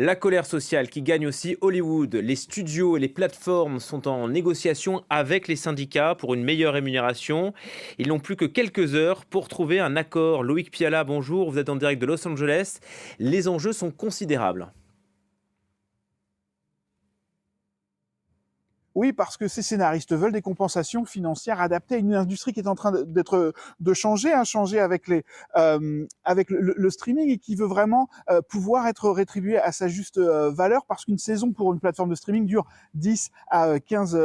La colère sociale qui gagne aussi Hollywood. Les studios et les plateformes sont en négociation avec les syndicats pour une meilleure rémunération. Ils n'ont plus que quelques heures pour trouver un accord. Loïc Piala, bonjour, vous êtes en direct de Los Angeles. Les enjeux sont considérables. Oui, parce que ces scénaristes veulent des compensations financières adaptées à une industrie qui est en train de changer, changer avec avec le streaming et qui veut vraiment pouvoir être rétribuée à sa juste valeur, parce qu'une saison pour une plateforme de streaming dure 10 à 15,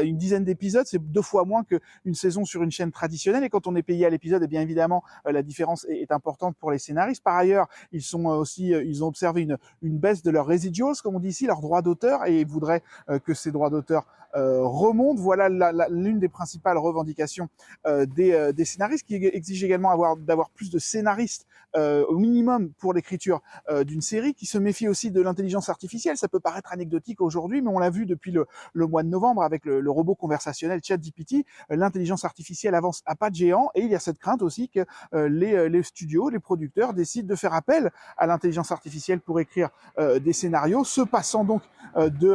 une dizaine d'épisodes, c'est 2 fois moins qu'une saison sur une chaîne traditionnelle. Et quand on est payé à l'épisode, et bien évidemment la différence est importante pour les scénaristes. Par ailleurs, ils ont observé une baisse de leurs residuals, comme on dit ici, leurs droits d'auteur, et ils voudraient que ces droits d'auteur remonte. Voilà l'une des principales revendications des scénaristes, qui exigent également d'avoir plus de scénaristes au minimum pour l'écriture d'une série, qui se méfie aussi de l'intelligence artificielle. Ça peut paraître anecdotique aujourd'hui, mais on l'a vu depuis le mois de novembre avec le robot conversationnel ChatGPT. L'intelligence artificielle avance à pas de géant, et il y a cette crainte aussi que les studios, les producteurs décident de faire appel à l'intelligence artificielle pour écrire des scénarios, se passant donc de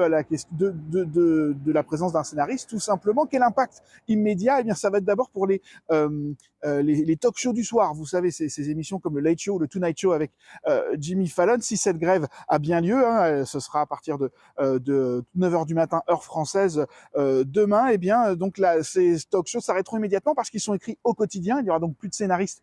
la présence d'un scénariste. Tout simplement, quel impact immédiat? Eh bien, ça va être d'abord pour les talk shows du soir. Vous savez, ces émissions comme le Late Show, le Tonight Show avec Jimmy Fallon. Si cette grève a bien lieu, ce sera à partir de 9h du matin, heure française, demain. Eh bien, donc là, ces talk shows s'arrêteront immédiatement parce qu'ils sont écrits au quotidien. Il y aura donc plus de scénaristes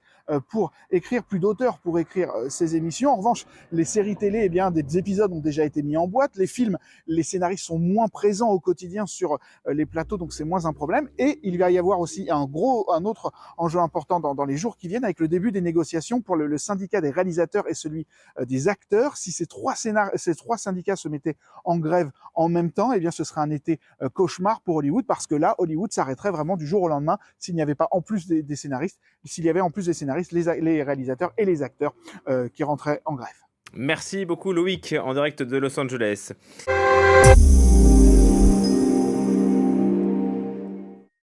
pour écrire, plus d'auteurs pour écrire ces émissions. En revanche, les séries télé, eh bien, des épisodes ont déjà été mis en boîte. Les films, les scénaristes sont moins présents au quotidien sur les plateaux, donc c'est moins un problème. Et il va y avoir aussi un autre enjeu important dans les jours qui viennent, avec le début des négociations pour le syndicat des réalisateurs et celui des acteurs. Si ces trois syndicats se mettaient en grève en même temps, eh bien ce serait un été cauchemar pour Hollywood, parce que là, Hollywood s'arrêterait vraiment du jour au lendemain s'il n'y avait pas en plus des scénaristes, s'il y avait en plus des scénaristes, les réalisateurs et les acteurs qui rentraient en grève. Merci beaucoup Loïc, en direct de Los Angeles.